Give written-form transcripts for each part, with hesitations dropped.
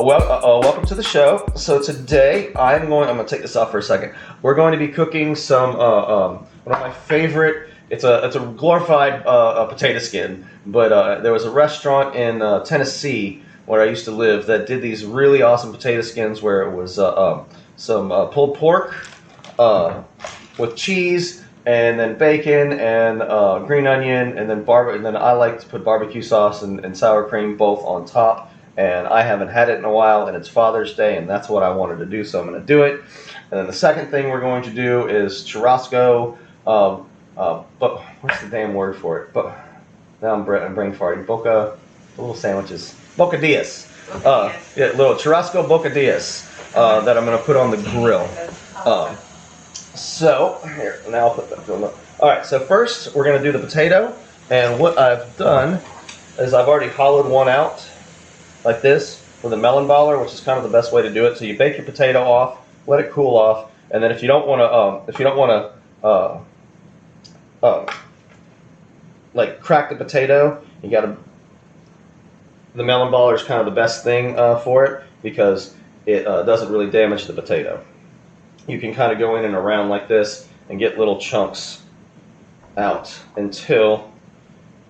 Welcome to the show. So today I'm gonna take this off for a second. We're going to be cooking some one of my favorite. It's a glorified potato skin, but there was a restaurant in Tennessee where I used to live that did these really awesome potato skins where it was some pulled pork with cheese and then bacon and green onion and then I like to put barbecue sauce and sour cream both on top. And I haven't had it in a while, and it's Father's Day, and that's what I wanted to do, so I'm going to do it. And then the second thing we're going to do is churrasco, but what's the damn word for it? But now I'm brain farting. Little sandwiches. Boccadillas. Yeah, little Churasco Boccadillas that I'm going to put on the grill. So, here, now I'll put that film up. Alright, so first we're going to do the potato, and what I've done is I've already hollowed one out like this with a melon baller, which is kind of the best way to do it. So you bake your potato off, let it cool off, and then if you don't want to like crack the potato, you got to. The melon baller is kind of the best thing for it because it doesn't really damage the potato. You can kind of go in and around like this and get little chunks out until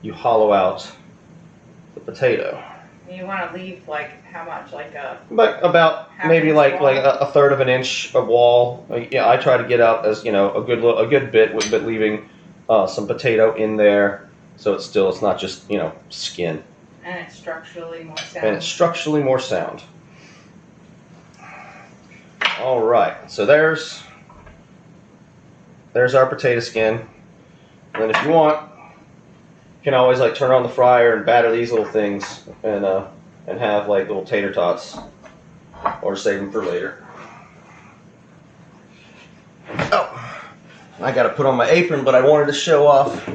you hollow out the potato. You want to leave like how much, like a? But about maybe like a third of an inch of wall. Yeah, I try to get out as a good bit, but leaving some potato in there, so it's not just skin. And it's structurally more sound. All right, so there's our potato skin, and then if you want, you can always like turn on the fryer and batter these little things and have like little tater tots, or save them for later. Oh, I got to put on my apron, but I wanted to show off.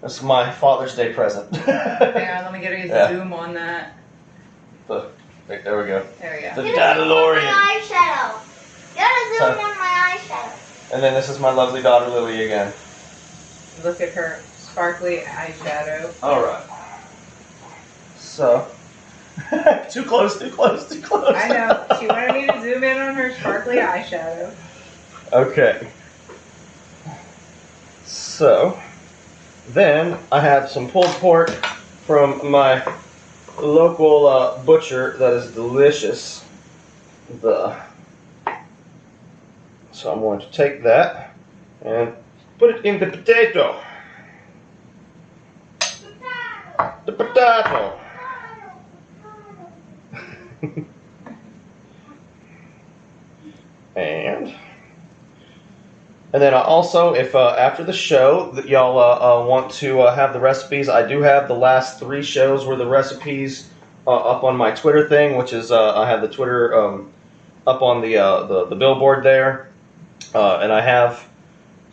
This is my Father's Day present. Yeah, let me get a zoom on that. Right, there we go. There we go. The Dadalorian. My eyeshadow. You gotta zoom on my eyeshadow. And then this is my lovely daughter Lily again. Look at her sparkly eyeshadow. All right. So, too close. I know. She wanted me to zoom in on her sparkly eyeshadow. Okay. So, then I have some pulled pork from my local butcher that is delicious. So I'm going to take that and put it in the potato. The potato. And then also, if after the show that y'all want to have the recipes, I do have the last 3 shows where the recipes up on my Twitter thing, which is I have the Twitter up on the billboard there, and I have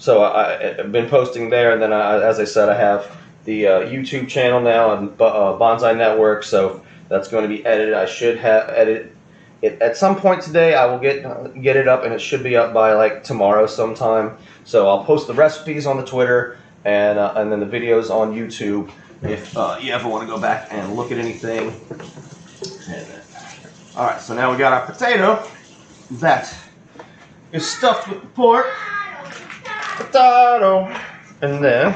I've been posting there, and then as I said, I have the YouTube channel now and Banzai Network, so that's going to be edited. I should have edited it at some point today. I will get it up, and it should be up by like tomorrow sometime. So I'll post the recipes on the Twitter and then the videos on YouTube if you ever want to go back and look at anything. All right, so now we got our potato that is stuffed with the pork. Potato, and then.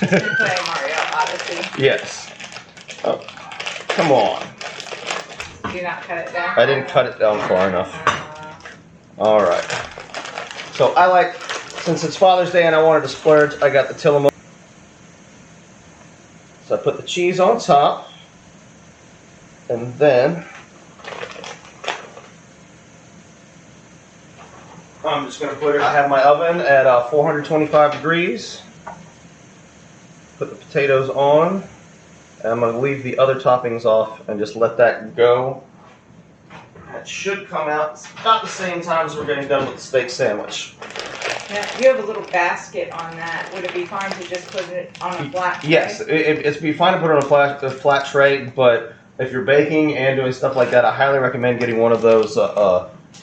Play Mario Odyssey. Yes. Oh, come on. Do you not cut it down? I didn't cut it down far enough. All right. So I like, since it's Father's Day and I wanted to splurge, I got the Tillamook. So I put the cheese on top, and then I'm just going to put it, I have my oven at 425 degrees. Put the potatoes on, and I'm going to leave the other toppings off and just let that go. That should come out about the same time as we're getting done with the steak sandwich. Now, you have a little basket on that. Would it be fine to just put it on a flat tray? Yes, it'd be fine to put it on a flat tray, but if you're baking and doing stuff like that, I highly recommend getting one of those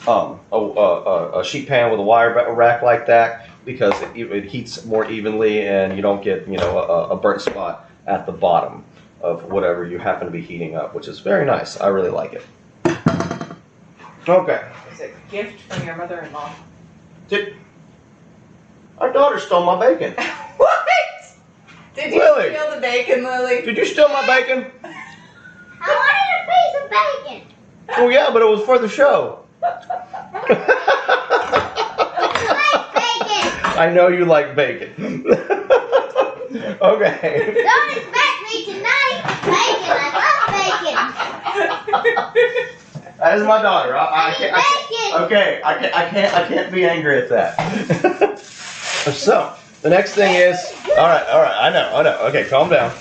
a sheet pan with a wire rack like that because it heats more evenly and you don't get a burnt spot at the bottom of whatever you happen to be heating up, which is very nice. I really like it. Okay. It's a gift from your mother-in-law. Our daughter stole my bacon. What? Did you Lily. steal the bacon, Lily? Did you steal my bacon? I wanted a piece of bacon. Oh yeah, but it was for the show. I like bacon. I know you like bacon. Okay. Don't expect me tonight. Bacon. I love bacon. That is my daughter. I Bacon. can't be angry at that. So the next thing is, all right. I know. Okay, calm down.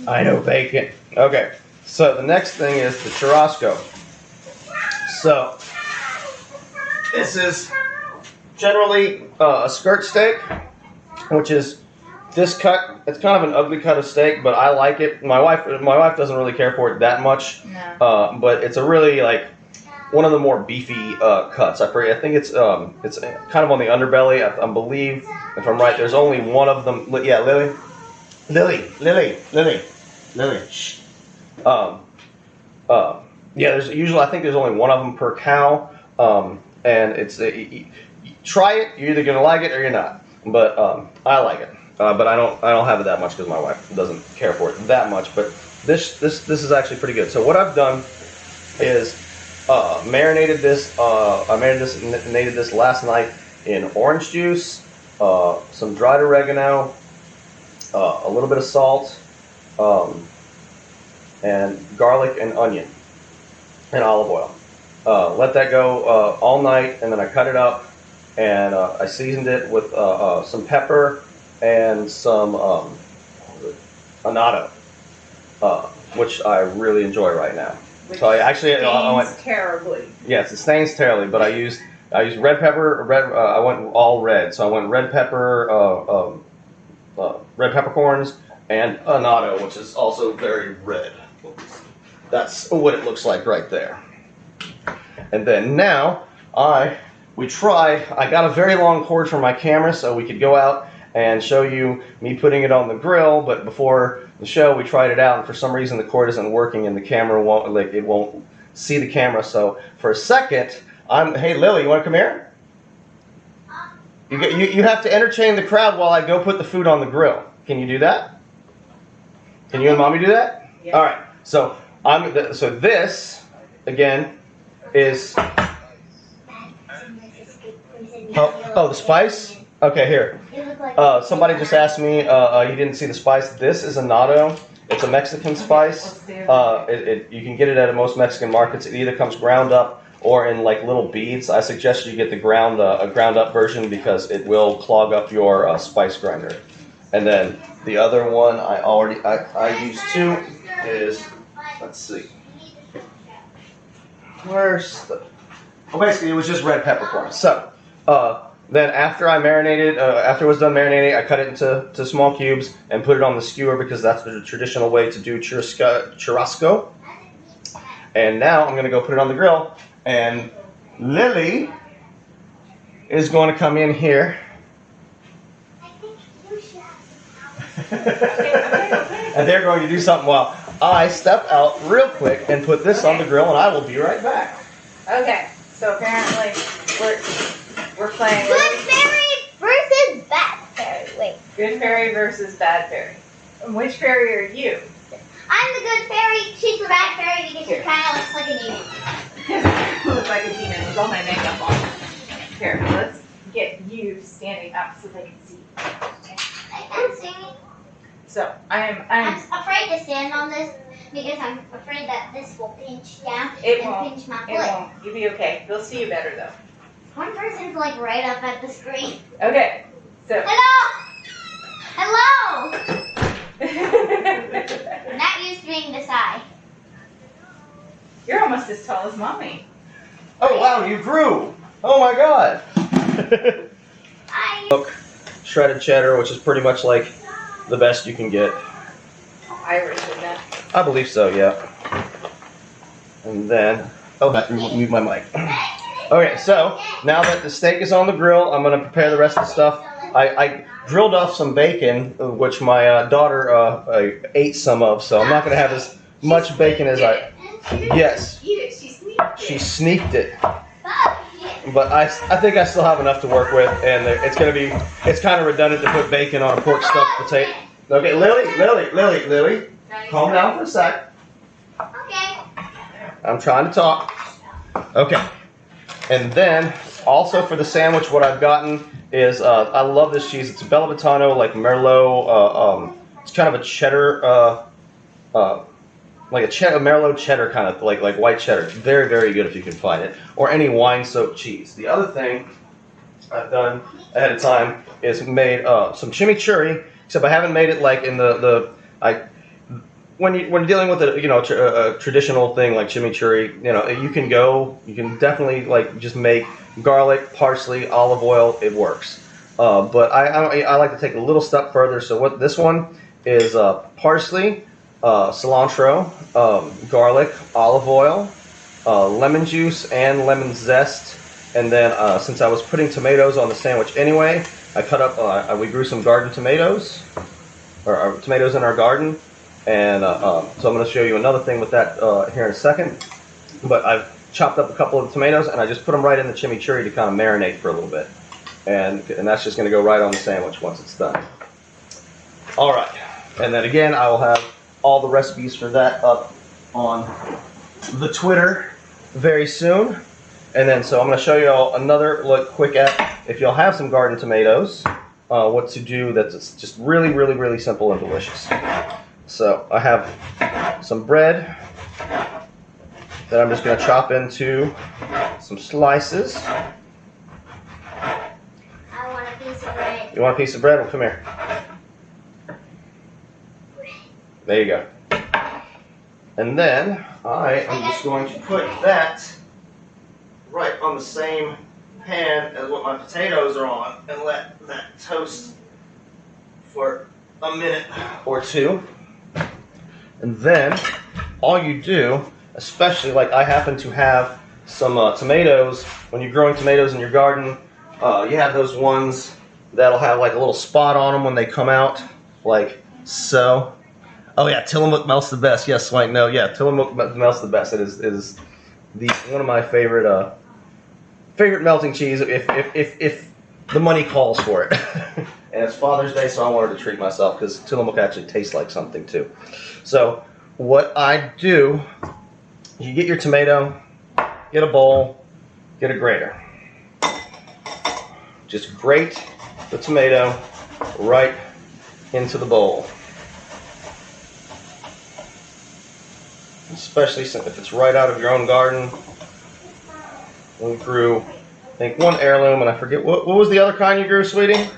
I know bacon. Okay. So the next thing is the churrasco. So this is generally a skirt steak, which is this cut. It's kind of an ugly cut of steak, but I like it. My wife doesn't really care for it that much. No. But it's a really like one of the more beefy cuts. I think it's kind of on the underbelly. I believe, if I'm right, there's only one of them. Yeah, Lily. Shh. Yeah, there's usually, I think there's only one of them per cow. And it's you try it. You're either gonna like it or you're not. But I like it. But I don't have it that much because my wife doesn't care for it that much. But this is actually pretty good. So what I've done is marinated this. I marinated this last night in orange juice, some dried oregano, a little bit of salt, and garlic and onion, and olive oil. Let that go all night, and then I cut it up, and I seasoned it with some pepper and some annatto, which I really enjoy right now. Which So I actually stains terribly. Yes, it stains terribly, but I used red pepper. I went all red, so I went red pepper, red peppercorns, and annatto, which is also very red. That's what it looks like right there. And then now I got a very long cord for my camera so we could go out and show you me putting it on the grill, but before the show we tried it out and for some reason the cord isn't working and the camera won't see the camera. So for a second, hey Lily, you want to come here? You have to entertain the crowd while I go put the food on the grill. Can you do that? Can you and Mommy do that? Yeah. All right. So this again is the spice. Okay, here. Somebody just asked me. You didn't see the spice. This is annatto. It's a Mexican spice. You can get it at most Mexican markets. It either comes ground up or in like little beads. I suggest you get the ground up version because it will clog up your spice grinder. And then the other one I use too is, let's see. Basically it was just red peppercorn. So then after it was done marinating, I cut it into small cubes and put it on the skewer because that's the traditional way to do churrasco. And now I'm going to go put it on the grill. And Lily is going to come in here. And they're going to do something while I step out real quick and put this on the grill, and I will be right back. Okay, so apparently we're playing Good fairy versus bad fairy. Wait. Good fairy versus bad fairy. And which fairy are you? I'm the good fairy. She's the bad fairy because she kind of looks like a demon. Looks like a demon with all my makeup on. Here, let's get you standing up so they can see. I can't see me. So I'm I'm afraid to stand on this because I'm afraid that this will pinch down It and won't. pinch my It foot. won't. You'll be okay. They'll see you better though. One person's like right up at the screen. Okay. So Hello! Hello! Not used to being this high. you're almost as tall as Mommy. Oh wow, you grew! Oh my god! Shredded cheddar, which is pretty much like the best you can get. Irish, isn't it? I believe so, yeah. And then, mute my mic. Okay, so now that the steak is on the grill, I'm gonna prepare the rest of the stuff. I grilled off some bacon, which my daughter ate some of, so I'm not gonna have as much bacon as I. Yes, Eat it. She sneaked it. she sneaked it, but I think I still have enough to work with, and it's kind of redundant to put bacon on a pork stuffed potato. Okay, Lily, calm down for a sec. Okay. I'm trying to talk. Okay. And then, also for the sandwich, what I've gotten is, I love this cheese. It's a Bellavitano, like Merlot. It's kind of a cheddar, like a Merlot cheddar kind of, like white cheddar. It's very, very good if you can find it. Or any wine-soaked cheese. The other thing I've done ahead of time is made some chimichurri, except I haven't made it like in when you're dealing with a traditional thing like chimichurri, you can definitely like just make garlic, parsley, olive oil. It works. But I like to take a little step further. So what this one is parsley, cilantro, garlic, olive oil, lemon juice, and lemon zest. And then since I was putting tomatoes on the sandwich anyway, I cut up. We grew some garden tomatoes, or tomatoes in our garden. And so I'm going to show you another thing with that here in a second. But I've chopped up a couple of tomatoes and I just put them right in the chimichurri to kind of marinate for a little bit. And that's just going to go right on the sandwich once it's done. All right. And then again, I will have all the recipes for that up on the Twitter very soon. And then so I'm going to show you all another quick app. If you'll have some garden tomatoes, what to do that's just really, really, really simple and delicious. So I have some bread that I'm just going to chop into some slices. I want a piece of bread. You want a piece of bread? Well, come here. There you go. And then I am just going to put that right on the same pan as what my potatoes are on and let that toast for a minute or two. And then all you do, especially like I happen to have some tomatoes, when you're growing tomatoes in your garden, you have those ones that'll have like a little spot on them when they come out, like so. Oh yeah, Tillamook melts the best. Yes, Swank, no, yeah, Tillamook melts the best. It is one of my favorite melting cheese if the money calls for it. And it's Father's Day, so I wanted to treat myself because Tillamook actually tastes like something too. So what I do, you get your tomato, get a bowl, get a grater. Just grate the tomato right into the bowl. Especially if it's right out of your own garden. We grew, I think, one heirloom, and I forget, what was the other kind you grew, sweetie? There's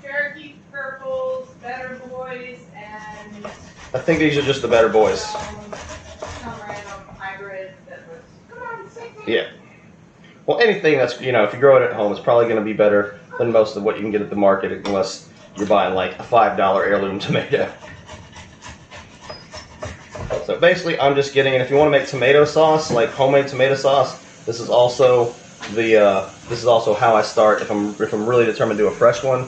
Cherokee purples, Better Boys, and I think these are just the Better Boys. some random hybrid that was. Yeah. Well, anything that's, if you grow it at home, it's probably going to be better than most of what you can get at the market, unless you're buying like a $5 heirloom tomato. So basically, I'm just getting, and if you want to make tomato sauce, like homemade tomato sauce, this is also how I start if I'm really determined to do a fresh one.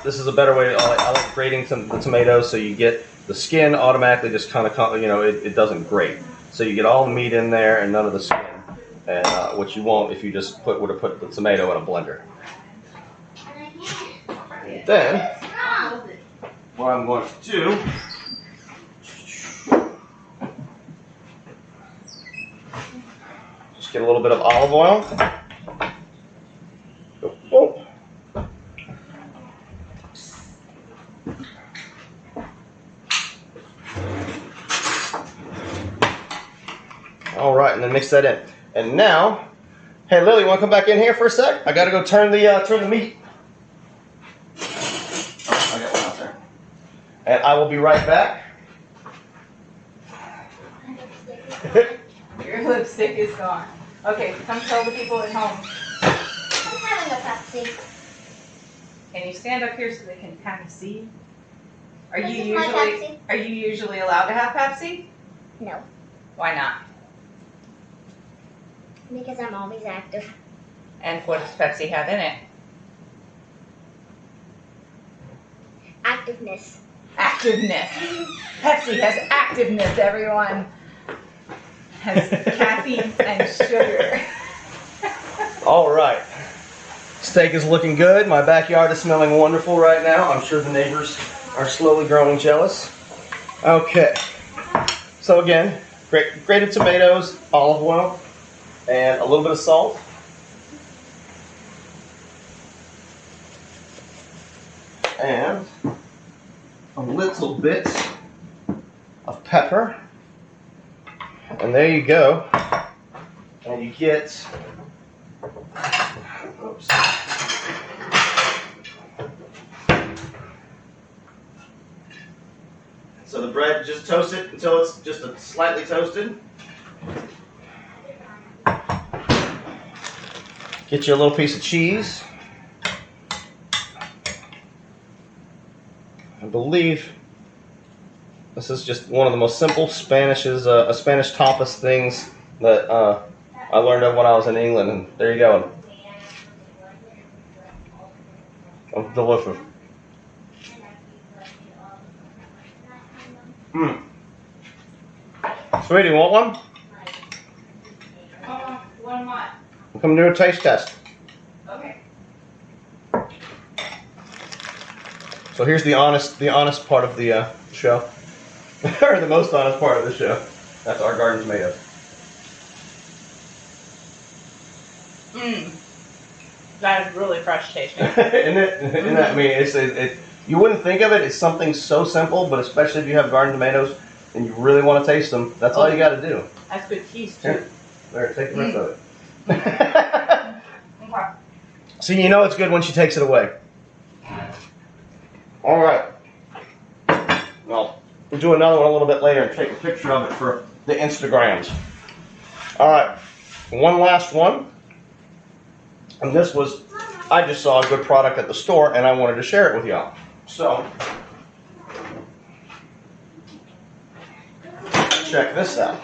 This is a better way. I like grating the tomatoes, so you get the skin automatically just kind of, it doesn't grate. So you get all the meat in there and none of the skin, and what you won't if you just would have put the tomato in a blender. And then what I'm going to do. Get a little bit of olive oil. Oh. All right, and then mix that in. And now, hey Lily, you want to come back in here for a sec? I got to go turn the meat. Oh, I got one out there. And I will be right back. Your lipstick is gone. Okay, come tell the people at home. I'm having a Pepsi. Can you stand up here so they can kind of see? Are This you is my Pepsi. usually allowed to have Pepsi? No. Why not? Because I'm always active. And what does Pepsi have in it? Activeness. Activeness. Pepsi has activeness, everyone. Has caffeine and sugar. All right. Steak is looking good. My backyard is smelling wonderful right now. I'm sure the neighbors are slowly growing jealous. Okay. So again, grated tomatoes, olive oil, and a little bit of salt. And a little bit of pepper. And there you go. And you get, oops. So the bread, just toast it until it's just slightly toasted. Get you a little piece of cheese. I believe this is just one of the most simple Spanish tapas things that I learned of when I was in England, and there you go. Oh, delicious. Sweetie, want one? One what? Come do a taste test. Okay. So here's the honest part of the show, or the most honest part of the show. That's our garden tomatoes. That is really fresh tasting. Isn't it? Isn't that, I mean, it. You wouldn't think of it. It's something so simple, but especially if you have garden tomatoes and you really want to taste them, that's all you got to do. That's good cheese too. Here, there, take the rest of it. Okay. See, you know it's good when she takes it away. All right. Well, we'll do another one a little bit later and take a picture of it for the Instagrams. All right. One last one. And this was, I just saw a good product at the store and I wanted to share it with y'all. So, check this out.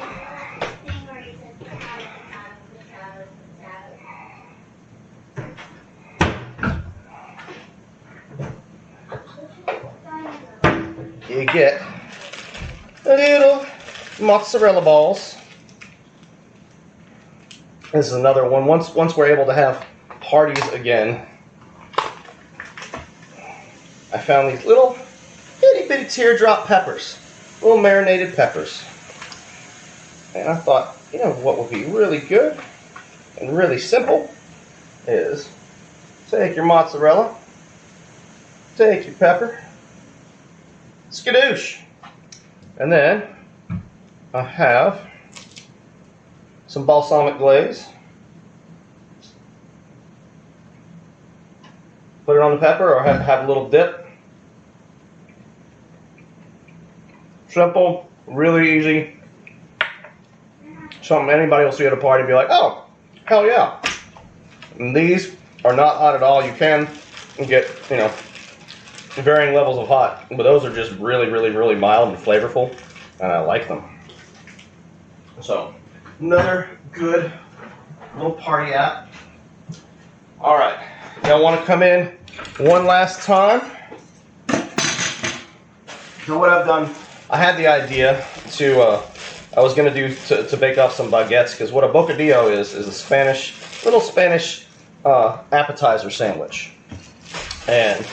You get little mozzarella balls. This is another one. Once we're able to have parties again, I found these little itty bitty teardrop peppers, little marinated peppers. And I thought, you know what would be really good and really simple is take your mozzarella, take your pepper, skadoosh. And then I have some balsamic glaze. Put it on the pepper or have a little dip. Simple, really easy. Something anybody will see at a party and be like, oh, hell yeah. And these are not hot at all. You can get, you know, varying levels of hot, but those are just really, really, really mild and flavorful, and I like them. So, another good little party app. All right, now I want to come in one last time. So what I've done, I had the idea to, I was going to do to bake off some baguettes, because what a bocadillo is a little Spanish appetizer sandwich. And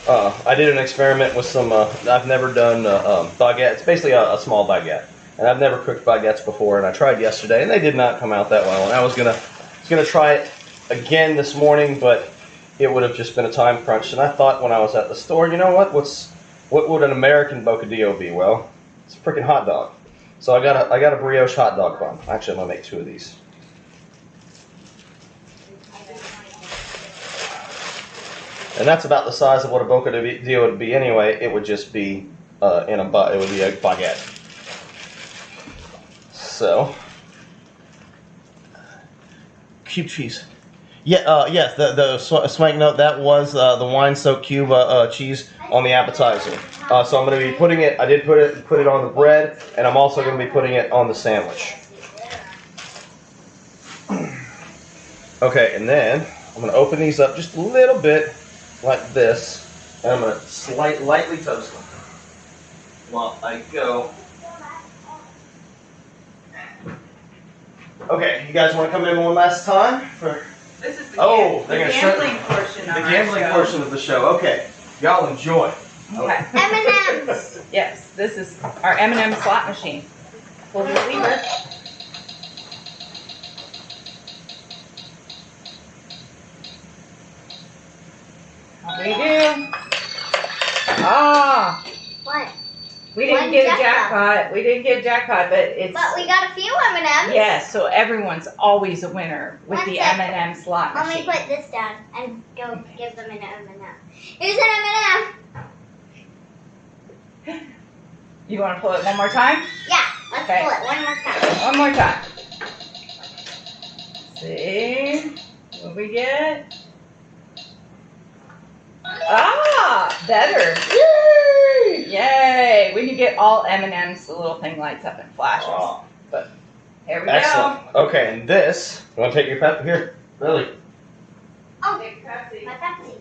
I did an experiment with some, I've never done baguette. It's basically a small baguette. And I've never cooked baguettes before, and I tried yesterday, and they did not come out that well. And I was gonna try it again this morning, but it would have just been a time crunch. And I thought when I was at the store, you know what? What would an American bocadillo be? Well, it's a freaking hot dog. So I got a brioche hot dog bun. Actually, I'm gonna make 2 of these. And that's about the size of what a bocadillo would be anyway. It would just be it would be a baguette. So, cube cheese. Yeah, yes. The swank note, that was the wine-soaked cube cheese on the appetizer. So I'm going to be putting it. I did put it on the bread, and I'm also going to be putting it on the sandwich. Okay, and then I'm going to open these up just a little bit like this. And I'm going to lightly toast them while I go. Okay, you guys want to come in one last time? This is the, they're the gonna show gambling portion of the our gambling show. portion of the show. Okay, y'all enjoy. Okay. M&M's. Yes, this is our M&M slot machine. Pull the lever. What do we do? Ah, What? we didn't One get a jackpot. jackpot. We didn't get a jackpot, but it's But we got a few M&M's. yes. So everyone's always a winner with One the second. M&M slot Let me machine. put this down and go give them an M&M. Here's an M&M. You want to pull it one more time? Yeah, let's Okay. pull it one more time. One more time. See what we get? Ah, better. Yay! Yay! When you get all M&Ms, the little thing lights up and flashes. Oh, But here we excellent. Okay, and this, you want to take your pep here? Really? Oh, go. my Pepsi.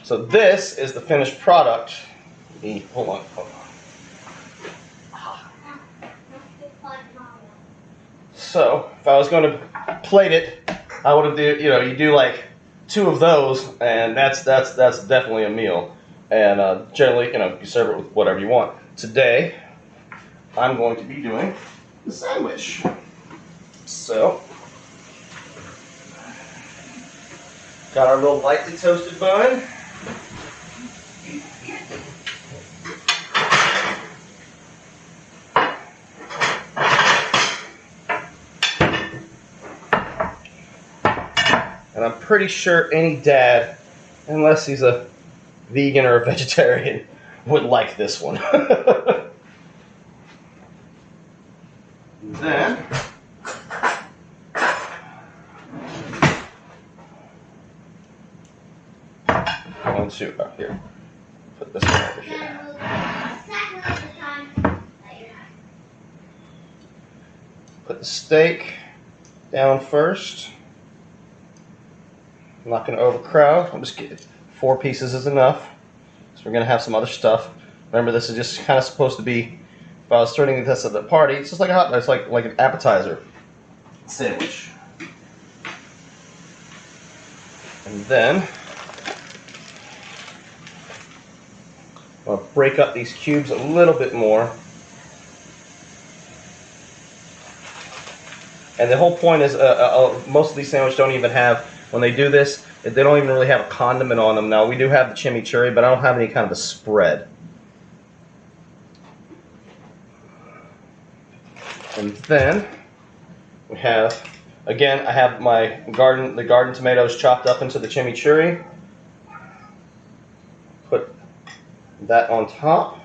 So this is the finished product. Hold on. So if I was going to plate it, I would have you do like 2 of those, and that's definitely a meal. And generally, you serve it with whatever you want. Today, I'm going to be doing the sandwich. So, got our little lightly toasted bun. And I'm pretty sure any dad, unless he's a vegan or a vegetarian, would like this one. Then, going to, here, put this one over here. Put the steak down first. I'm not going to overcrowd. I'm just getting 4 pieces is enough. So we're going to have some other stuff. Remember, this is just kind of supposed to be, if I was serving this at the party, it's just like it's like an appetizer sandwich. And then I'll break up these cubes a little bit more. And the whole point is, most of these sandwiches don't even have, when they do this, they don't even really have a condiment on them. Now, we do have the chimichurri, but I don't have any kind of a spread. And then we have, again, I have my the garden tomatoes chopped up into the chimichurri. Put that on top.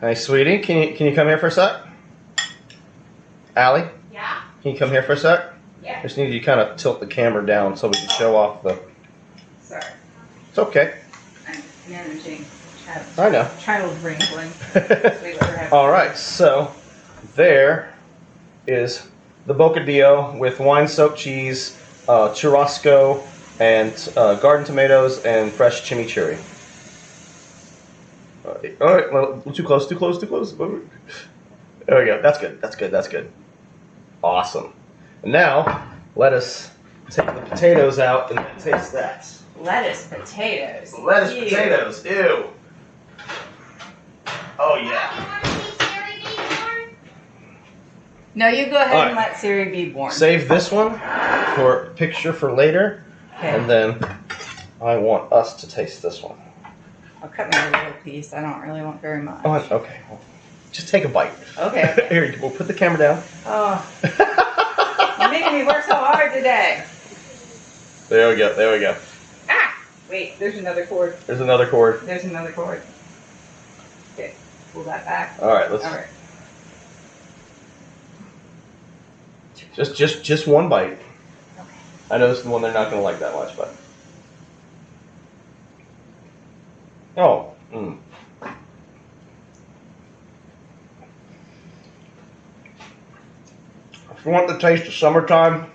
Hey, sweetie, can you come here for a sec? Allie, Yeah. can you come here for a sec? Yeah. I just need you to kind of tilt the camera down so we can show off the. Sorry. It's okay. I'm managing I know. child wrangling. All right, so there is the Boccadillo with wine-soaked cheese, churrasco, and garden tomatoes and fresh chimichurri. All right, well, too close. There we go. That's good. Awesome. And now, let us take the potatoes out and taste that. Lettuce potatoes. Lettuce Ew. potatoes. Ew. Oh, yeah. No, you go ahead All and right. let Siri be born. Save this one for picture for later, and Okay. then I want us to taste this one. I'll cut me a little piece. I don't really want very much. Oh, okay. Well, just take a bite. Okay. Here, we'll put the camera down. Oh, you're making me work so hard today. There we go. Ah! Wait, there's another cord. There's another cord. There's another cord. Okay, pull that back. All right, let's All right. just one bite. Okay. I know this is the one they're not going to like that much, but. Oh. Mm. you want the taste of summertime,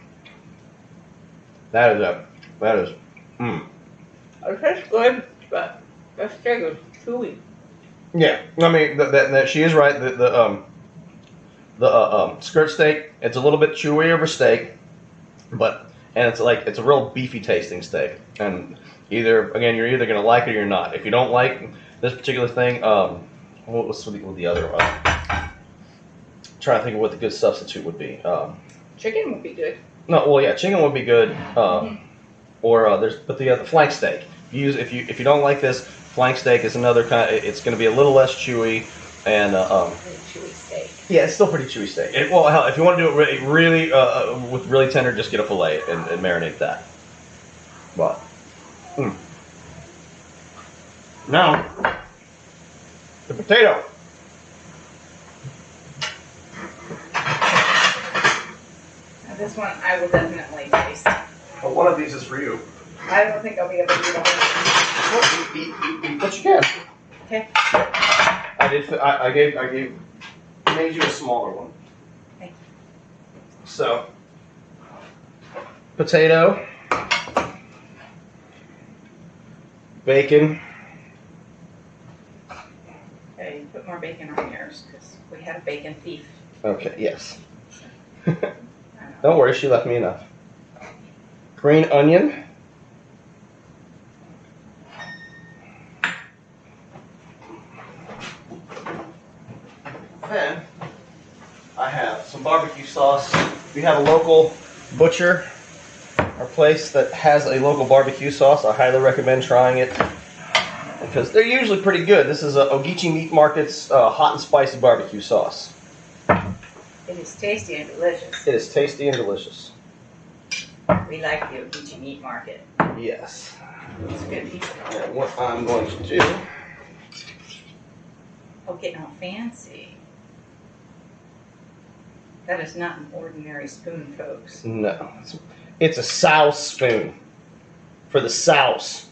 that is it. That is, It tastes good, but the steak is chewy. Yeah, I mean that she is right. The skirt steak, it's a little bit chewier of a steak, and it's a real beefy tasting steak. And you're either gonna like it or you're not. If you don't like this particular thing, what was the other one? Trying to think of what the good substitute would be. Chicken would be good. No, well, yeah, chicken would be good. Or the flank steak. If you don't like this, flank steak is another kind. It's going to be a little less chewy, and Really chewy steak. yeah, it's still pretty chewy steak. Well, hell, if you want to do it really with really tender, just get a fillet and marinate that. But now the potato. Now this one I will definitely taste. Well, one of these is for you. I don't think I'll be able to eat all of Eat what you can. it. Okay. I made you a smaller one. Thank you. So, potato, bacon. Okay, you put more bacon on yours because we had a bacon thief. Okay, yes. Don't worry, she left me enough. Green onion. Then I have some barbecue sauce. If you have a local butcher or place that has a local barbecue sauce, I highly recommend trying it because they're usually pretty good. This is Ogeechee Meat Market's hot and spicy barbecue sauce. It is tasty and delicious. It is tasty and delicious. We like the Ogeechee Meat Market. Yes. It's a good piece of And what I'm going to do. Oh, getting all fancy. That is not an ordinary spoon, folks. No. It's a souse spoon. For the souse.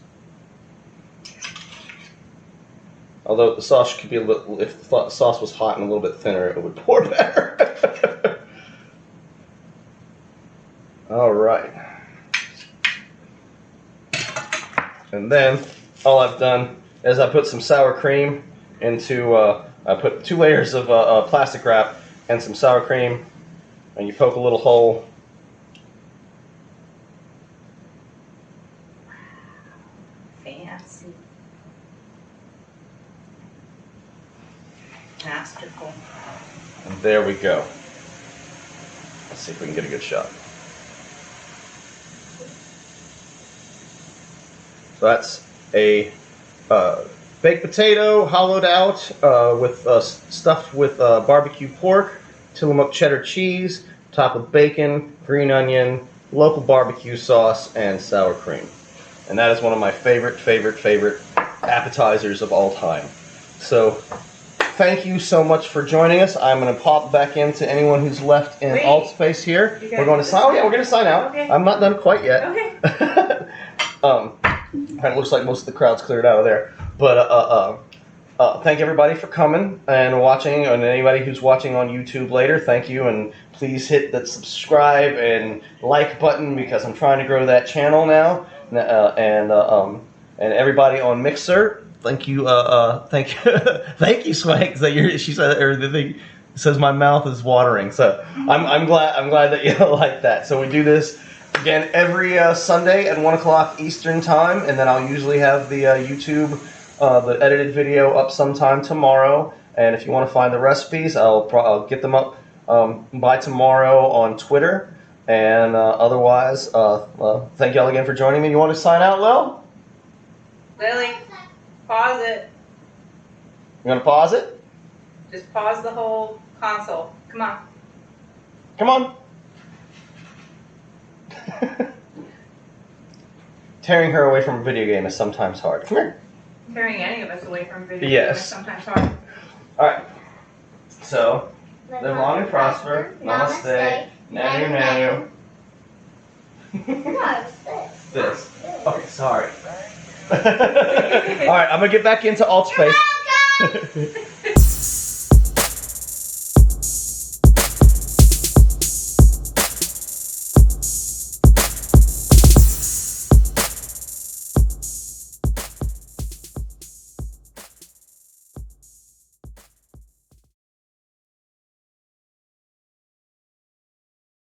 Although the sauce could be a little, if the sauce was hot and a little bit thinner, it would pour better. All right. And then all I've done is I put some sour cream into, I put 2 layers of plastic wrap and some sour cream, and you poke a little hole. Fancy. Masterful. And there we go. Let's see if we can get a good shot. So that's a baked potato, hollowed out, stuffed with barbecue pork, Tillamook cheddar cheese, topped with bacon, green onion, local barbecue sauce, and sour cream. And that is one of my favorite appetizers of all time. So, thank you so much for joining us. I'm going to pop back into anyone who's left in Wait. alt space here. You We're gotta going do to this sign. Oh one? yeah, we're going to sign out. Okay. I'm not done quite yet. Okay. It looks like most of the crowd's cleared out of there. But thank everybody for coming and watching, and anybody who's watching on YouTube later, thank you, and please hit that subscribe and like button because I'm trying to grow that channel now. And everybody on Mixer, thank you, thank you, Swank. She said, or the thing says my mouth is watering. So I'm glad that you like that. So we do this. Again, every Sunday at 1 o'clock Eastern Time, and then I'll usually have the YouTube, the edited video up sometime tomorrow. And if you want to find the recipes, I'll get them up by tomorrow on Twitter. And otherwise, thank y'all again for joining me. You want to sign out, Lil? Lily, pause it. You want to pause it? Just pause the whole console. Come on. Come on. Tearing her away from a video game is sometimes hard. Come here. Tearing any of us away from video Yes. is sometimes hard. Alright. So, live long and prosper. Namaste. Nanu nanu. No, it's this. This. Okay, sorry. Alright, I'm gonna get back into alt space. You're welcome.